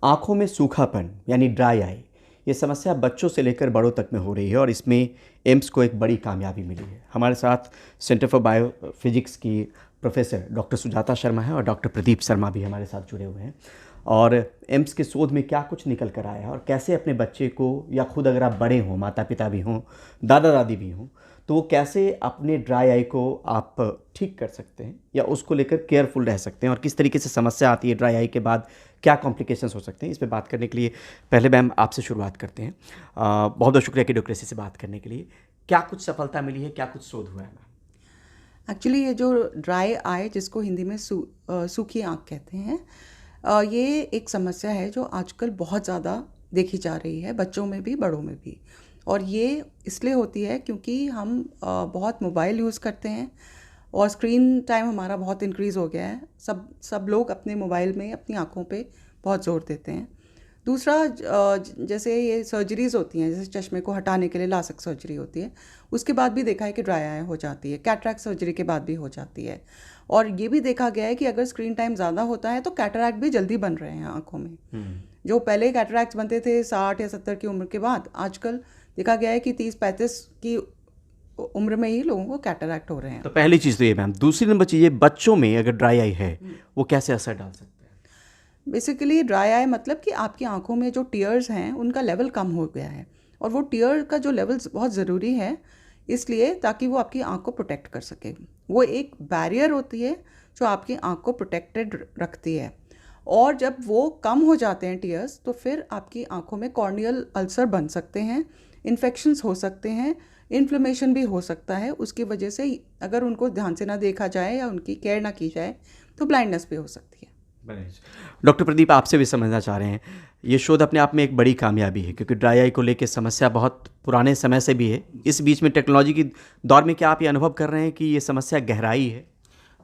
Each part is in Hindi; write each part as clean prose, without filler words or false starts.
आँखों में सूखापन यानी ड्राई आई, ये समस्या बच्चों से लेकर बड़ों तक में हो रही है और इसमें एम्स को एक बड़ी कामयाबी मिली है। हमारे साथ सेंटर फॉर बायोफिजिक्स की प्रोफेसर डॉक्टर सुजाता शर्मा है और डॉक्टर प्रदीप शर्मा भी हमारे साथ जुड़े हुए हैं। और एम्स के शोध में क्या कुछ निकल कर आया है और कैसे अपने बच्चे को, या खुद अगर आप बड़े हों, माता पिता भी हों, दादा दादी भी हों, तो वो कैसे अपने ड्राई आई को आप ठीक कर सकते हैं या उसको लेकर केयरफुल रह सकते हैं, और किस तरीके से समस्या आती है ड्राई आई के बाद, क्या कॉम्प्लिकेशंस हो सकते हैं। इस पे बात करने के लिए पहले मैम आपसे शुरुआत करते हैं। बहुत बहुत शुक्रिया कि डेमोक्रेसी से बात करने के लिए। क्या कुछ सफलता मिली है, क्या कुछ शोध हुआ है मैम? एक्चुअली ये जो ड्राई आई, जिसको हिंदी में सूखी आँख कहते हैं, ये एक समस्या है जो आजकल बहुत ज़्यादा देखी जा रही है, बच्चों में भी बड़ों में भी। और ये इसलिए होती है क्योंकि हम बहुत मोबाइल यूज़ करते हैं और स्क्रीन टाइम हमारा बहुत इंक्रीज़ हो गया है। सब लोग अपने मोबाइल में अपनी आँखों पे बहुत ज़ोर देते हैं। दूसरा, जैसे ये सर्जरीज़ होती हैं, जैसे चश्मे को हटाने के लिए लासिक सर्जरी होती है, उसके बाद भी देखा है कि ड्राई आई हो जाती है। कैटरैक्ट सर्जरी के बाद भी हो जाती है। और ये भी देखा गया है कि अगर स्क्रीन टाइम ज़्यादा होता है तो कैटरैक्ट भी जल्दी बन रहे हैं आँखों में। जो पहले कैटरैक्ट्स बनते थे 60 या 70 की उम्र के बाद, आजकल देखा गया है कि 30-35 की उम्र में ही लोगों को कैटरैक्ट हो रहे हैं। तो पहली चीज़ तो ये मैम। दूसरी नंबर चीज़, ये बच्चों में अगर ड्राई आई है वो कैसे असर डाल सकते हैं? बेसिकली ड्राई आई मतलब कि आपकी आंखों में जो टीयर्स हैं उनका लेवल कम हो गया है, और वो टीयर का जो लेवल बहुत ज़रूरी है इसलिए ताकि वो आपकी आंख को प्रोटेक्ट कर सके। वो एक बैरियर होती है जो आपकी आंख को प्रोटेक्टेड रखती है, और जब वो कम हो जाते हैं टीयर्स, तो फिर आपकी आंखों में कॉर्नियल अल्सर बन सकते हैं, इन्फेक्शंस हो सकते हैं, इन्फ्लेमेशन भी हो सकता है। उसकी वजह से अगर उनको ध्यान से ना देखा जाए या उनकी केयर ना की जाए तो ब्लाइंडनेस भी हो सकती है। डॉक्टर प्रदीप, आपसे भी समझना चाह रहे हैं, ये शोध अपने आप में एक बड़ी कामयाबी है क्योंकि ड्राई आई को लेकर समस्या बहुत पुराने समय से भी है। इस बीच में टेक्नोलॉजी की दौर में क्या आप ये अनुभव कर रहे हैं कि ये समस्या गहराई है?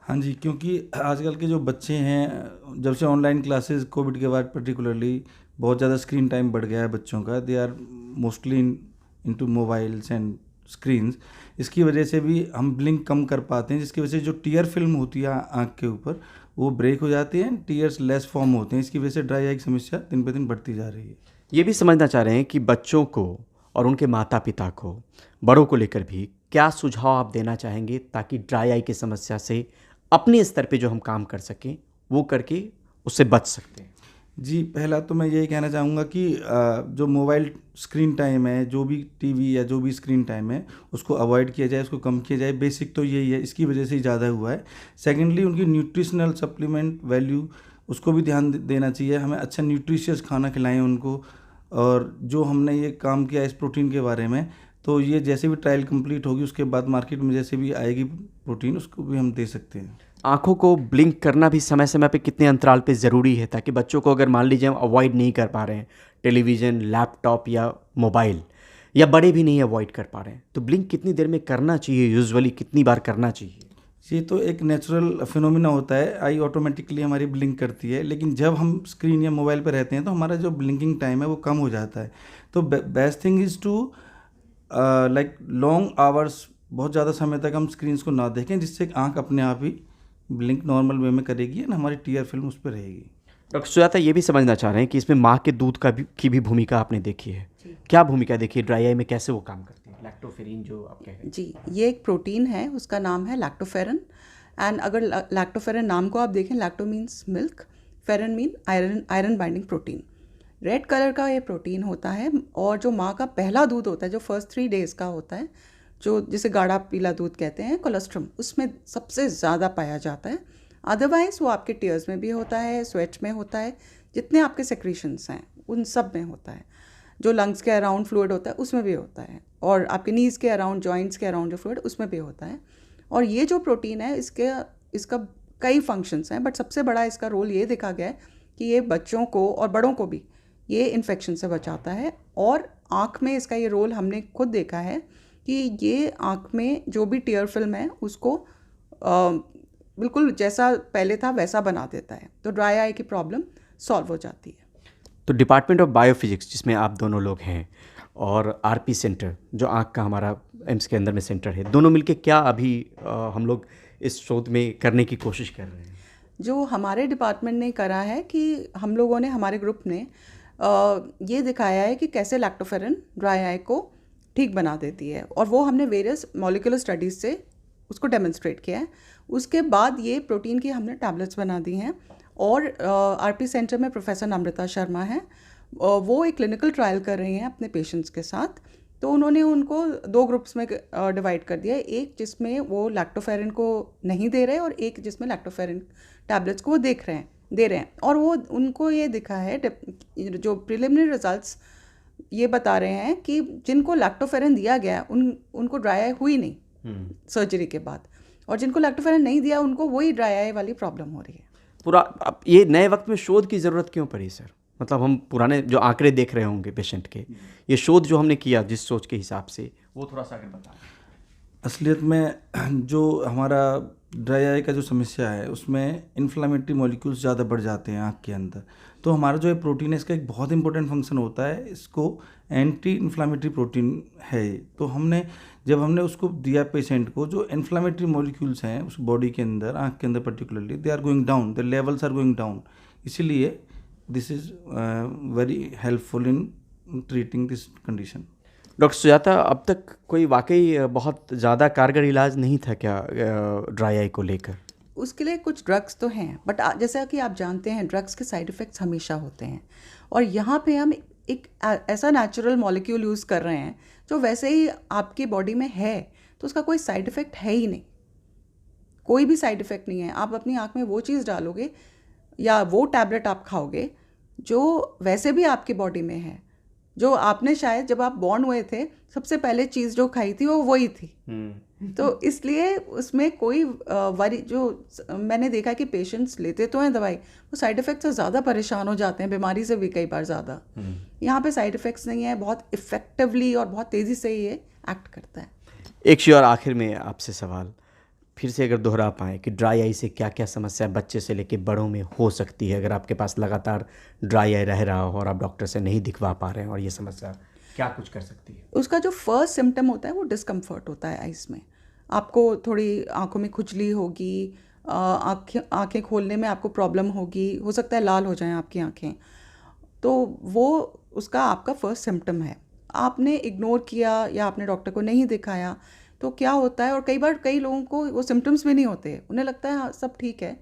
हाँ जी, क्योंकि आजकल के जो बच्चे हैं, जब से ऑनलाइन क्लासेस कोविड के बाद पर्टिकुलरली बहुत ज़्यादा स्क्रीन टाइम बढ़ गया है बच्चों का। They are mostly into mobiles and screens. इसकी वजह से भी हम ब्लिंक कम कर पाते हैं, जिसकी वजह से जो टीयर फिल्म होती है आँख के ऊपर, वो ब्रेक हो जाती है, टीयर्स लेस फॉर्म होते हैं। इसकी वजह से ड्राई आई की समस्या दिन पे दिन बढ़ती जा रही है। ये भी समझना चाह रहे हैं कि बच्चों को और उनके माता पिता को, बड़ों को लेकर भी क्या सुझाव आप देना चाहेंगे ताकि ड्राई आई की समस्या से अपने स्तर पे जो हम काम कर सकें वो करके उससे बच सकते हैं? जी, पहला तो मैं यही कहना चाहूँगा कि जो मोबाइल स्क्रीन टाइम है, जो भी टीवी या जो भी स्क्रीन टाइम है, उसको अवॉइड किया जाए, उसको कम किया जाए। बेसिक तो यही है, इसकी वजह से ही ज़्यादा हुआ है। सेकेंडली, उनकी न्यूट्रिशनल सप्लीमेंट वैल्यू, उसको भी ध्यान देना चाहिए। हमें अच्छा न्यूट्रिशियस खाना खिलाएं उनको। और जो हमने ये काम किया इस प्रोटीन के बारे में, तो ये जैसे भी ट्रायल कंप्लीट होगी उसके बाद मार्केट में जैसे भी आएगी प्रोटीन, उसको भी हम दे सकते हैं। आँखों को ब्लिंक करना भी समय समय पे कितने अंतराल पे ज़रूरी है ताकि बच्चों को, अगर मान लीजिए हम अवॉइड नहीं कर पा रहे हैं टेलीविज़न, लैपटॉप या मोबाइल, या बड़े भी नहीं अवॉइड कर पा रहे हैं, तो ब्लिंक कितनी देर में करना चाहिए, यूजुअली कितनी बार करना चाहिए? ये तो एक नेचुरल फिनोमिना होता है, आई ऑटोमेटिकली हमारी ब्लिंक करती है। लेकिन जब हम स्क्रीन या मोबाइल पर रहते हैं तो हमारा जो ब्लिंकिंग टाइम है वो कम हो जाता है। तो best thing is to like long hours, बहुत ज़्यादा समय तक हम स्क्रीन्स को ना देखें, जिससे आंख अपने आप ही ब्लिंक नॉर्मल वे में करेगी एंड हमारी टीयर फिल्म उस पर रहेगी। डॉक्टर सुजाता ये भी समझना चाह रहे हैं कि इसमें माँ के दूध की भी भूमिका आपने देखी है। क्या भूमिका देखी है ड्राई आई में, कैसे वो काम करती है? लैक्टोफेरिन जो आप कह रहे हैं। जी, ये एक प्रोटीन है, उसका नाम है लैक्टोफेरन। एंड अगर लैक्टोफेरन नाम को आप देखें, lacto means milk, ferrin mean iron binding protein. Red colour का ये प्रोटीन होता है, और जो माँ का पहला दूध होता है, जो फर्स्ट 3 डेज़ का होता है, जो जिसे गाढ़ा पीला दूध कहते हैं, कोलेस्ट्रम, उसमें सबसे ज़्यादा पाया जाता है। अदरवाइज़ वो आपके टीयर्स में भी होता है, स्वेट में होता है, जितने आपके सेक्रीशंस हैं उन सब में होता है। जो लंग्स के अराउंड फ्लूइड होता है उसमें भी होता है, और आपके नीज़ के अराउंड, जॉइंट्स के अराउंड जो फ्लूइड उसमें भी होता है। और ये जो प्रोटीन है, इसका कई फंक्शंस हैं, बट सबसे बड़ा इसका रोल ये देखा गया है कि ये बच्चों को और बड़ों को भी ये इन्फेक्शन से बचाता है। और आँख में इसका ये रोल हमने खुद देखा है कि ये आँख में जो भी टीयर फिल्म है उसको बिल्कुल जैसा पहले था वैसा बना देता है, तो ड्राई आई की प्रॉब्लम सॉल्व हो जाती है। तो डिपार्टमेंट ऑफ बायोफिजिक्स, जिसमें आप दोनों लोग हैं, और आरपी सेंटर जो आँख का हमारा एम्स के अंदर में सेंटर है, दोनों मिलके क्या अभी हम लोग इस शोध में करने की कोशिश कर रहे हैं? जो हमारे डिपार्टमेंट ने करा है कि हम लोगों ने, हमारे ग्रुप ने ये दिखाया है कि कैसे लैक्टोफेरेन ड्राई आई को ठीक बना देती है, और वो हमने वेरियस मॉलिक्यूलर स्टडीज़ से उसको डेमोन्स्ट्रेट किया है। उसके बाद ये प्रोटीन की हमने टैबलेट्स बना दी हैं, और आरपी सेंटर में प्रोफेसर नम्रता शर्मा हैं, वो एक क्लिनिकल ट्रायल कर रही हैं अपने पेशेंट्स के साथ। तो उन्होंने उनको 2 ग्रुप्स में डिवाइड कर दिया है, एक जिसमें वो लैक्टोफेरेन को नहीं दे रहे और एक जिसमें लैक्टोफेरेन टैबलेट्स को वो दे रहे हैं। और वो उनको ये दिखा है, जो प्रिलिमिनरी रिजल्ट्स ये बता रहे हैं कि जिनको लैक्टोफेरेन दिया गया उनको ड्राई आई हुई नहीं सर्जरी के बाद, और जिनको लैक्टोफेरेन नहीं दिया उनको वही ड्राई आई वाली प्रॉब्लम हो रही है। पूरा अब ये नए वक्त में शोध की ज़रूरत क्यों पड़ी सर? मतलब हम पुराने जो आंकड़े देख रहे होंगे पेशेंट के, ये शोध जो हमने किया जिस सोच के हिसाब से, वो थोड़ा सा अगर बताएं। असलियत में जो हमारा ड्राई आई का जो समस्या है उसमें इन्फ्लामेटरी मॉलिक्यूल्स ज़्यादा बढ़ जाते हैं आँख के अंदर। तो हमारा जो ये प्रोटीन है इसका एक बहुत इंपॉर्टेंट फंक्शन होता है, इसको एंटी इन्फ्लामेटरी प्रोटीन है। तो जब हमने उसको दिया पेशेंट को, जो इन्फ्लामेटरी मॉलिक्यूल्स हैं उस बॉडी के अंदर, आँख के अंदर particularly, they are going down, the levels are going down. इसीलिए this is very helpful in treating this condition. Doctor Sujata, अब तक कोई वाकई बहुत ज़्यादा कारगर इलाज नहीं था क्या ड्राई आई को लेकर? उसके लिए कुछ ड्रग्स तो हैं, बट जैसा कि आप जानते हैं ड्रग्स के साइड इफ़ेक्ट्स हमेशा होते हैं, और यहाँ पे हम एक ऐसा नेचुरल मॉलिक्यूल यूज़ कर रहे हैं जो वैसे ही आपकी बॉडी में है, तो उसका कोई साइड इफ़ेक्ट है ही नहीं, कोई भी साइड इफ़ेक्ट नहीं है। आप अपनी आँख में वो चीज़ डालोगे या वो टैबलेट आप खाओगे जो वैसे भी आपकी बॉडी में है, जो आपने शायद जब आप बॉर्न हुए थे सबसे पहले चीज़ जो खाई थी वो वही थी। तो इसलिए उसमें कोई वरी, जो मैंने देखा कि पेशेंट्स लेते तो हैं दवाई, वो साइड इफ़ेक्ट से ज़्यादा परेशान हो जाते हैं, बीमारी से भी कई बार ज़्यादा। यहाँ पे साइड इफ़ेक्ट्स नहीं है, बहुत इफ़ेक्टिवली और बहुत तेज़ी से ये एक्ट करता है। एक चीज़ और आखिर में आपसे सवाल फिर से अगर दोहरा पाएँ कि ड्राई आई से क्या क्या समस्या बच्चे से लेकर बड़ों में हो सकती है, अगर आपके पास लगातार ड्राई आई रह रहा हो और आप डॉक्टर से नहीं दिखवा पा रहे हैं, और ये समस्या क्या कुछ कर सकती है? उसका जो फर्स्ट सिम्टम होता है वो डिस्कम्फर्ट होता है आइज़ में। आपको थोड़ी आंखों में खुजली होगी, आँखें खोलने में आपको प्रॉब्लम होगी, हो सकता है लाल हो जाएं आपकी आँखें। तो वो उसका आपका फर्स्ट सिम्टम है। आपने इग्नोर किया या आपने डॉक्टर को नहीं दिखाया तो क्या होता है, और कई बार कई लोगों को वो सिम्टम्स भी नहीं होते, उन्हें लगता है हाँ सब ठीक है,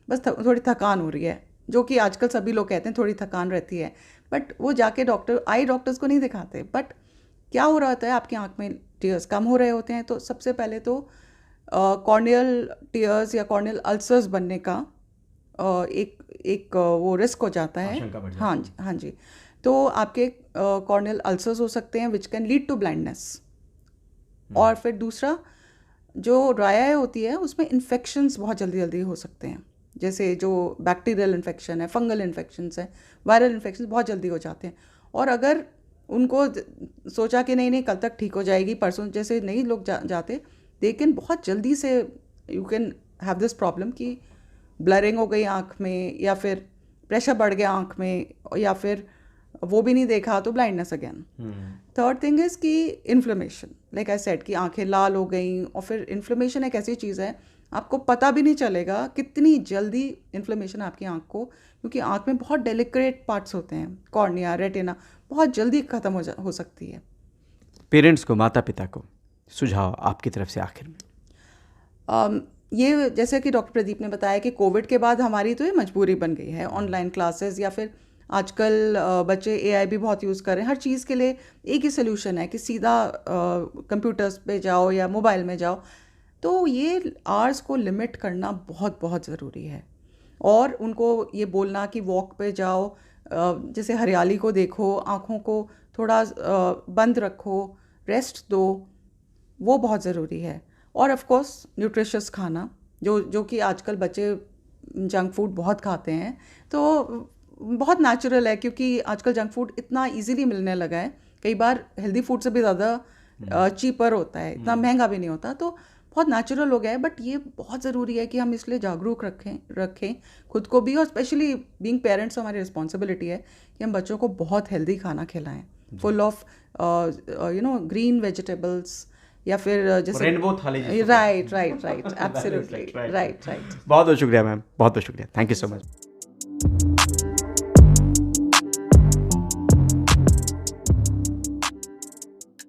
बस थोड़ी थकान हो रही है, जो कि आजकल सभी लोग कहते हैं थोड़ी थकान रहती है, बट वो जाके आई डॉक्टर्स को नहीं दिखाते। बट क्या हो रहा होता है, आपकी आँख में टीयर्स कम हो रहे होते हैं, तो सबसे पहले तो कॉर्नियल टीयर्स या कॉर्नियल अल्सर्स बनने का एक वो रिस्क हो जाता है। हाँ जी, हाँ जी। तो आपके कॉर्नियल अल्सर्स हो सकते हैं which can lead to blindness. और फिर दूसरा, जो ड्राई आई होती है उसमें इन्फेक्शंस बहुत जल्दी जल्दी हो सकते हैं, जैसे जो बैक्टीरियल इन्फेक्शन है, फंगल इन्फेक्शंस है, वायरल इन्फेक्शंस बहुत जल्दी हो जाते हैं। और अगर उनको सोचा कि नहीं कल तक ठीक हो जाएगी, परसों जैसे नहीं लोग जाते, लेकिन बहुत जल्दी से you can have this problem कि ब्लरिंग हो गई आँख में, या फिर प्रेशर बढ़ गया आँख में, या फिर वो भी नहीं देखा तो blindness again. Third thing is कि इन्फ्लेमेशन, लाइक आई सेड कि आंखें लाल हो गई, और फिर इन्फ्लेमेशन एक ऐसी चीज़ है आपको पता भी नहीं चलेगा कितनी जल्दी इन्फ्लेमेशन आपकी आँख को, क्योंकि आँख में बहुत डेलिकेट पार्ट्स होते हैं, कॉर्निया, रेटिना, बहुत जल्दी ख़त्म हो सकती है। पेरेंट्स को, माता पिता को सुझाव आपकी तरफ से आखिर में। ये जैसे कि डॉक्टर प्रदीप ने बताया कि कोविड के बाद हमारी तो ये मजबूरी बन गई है, ऑनलाइन क्लासेस, या फिर आजकल बच्चे AI भी बहुत यूज़ कर रहे हैं। हर चीज़ के लिए एक ही सोल्यूशन है कि सीधा कंप्यूटर्स पे जाओ या मोबाइल में जाओ। तो ये आवर्स को लिमिट करना बहुत बहुत ज़रूरी है, और उनको ये बोलना कि वॉक पे जाओ, जैसे हरियाली को देखो, आँखों को थोड़ा बंद रखो, रेस्ट दो, वो बहुत ज़रूरी है। और ऑफ कोर्स न्यूट्रिशियस खाना, जो कि आजकल बच्चे जंक फूड बहुत खाते हैं, तो बहुत नेचुरल है, क्योंकि आजकल जंक फूड इतना इजीली मिलने लगा है, कई बार हेल्दी फूड से भी ज़्यादा चीपर होता है, इतना महंगा भी नहीं होता, तो बहुत नेचुरल हो गया है। बट ये बहुत ज़रूरी है कि हम इसलिए जागरूक रखें खुद को भी, और स्पेशली बीइंग पेरेंट्स हमारी रिस्पॉन्सिबिलिटी है कि हम बच्चों को बहुत हेल्दी खाना खिलाएं, फुल ऑफ ग्रीन वेजिटेबल्स, या फिर जैसे रेनबो थाली जिसको right right right absolutely right. Right right बहुत बहुत शुक्रिया मैम, बहुत बहुत शुक्रिया, थैंक यू सो मच।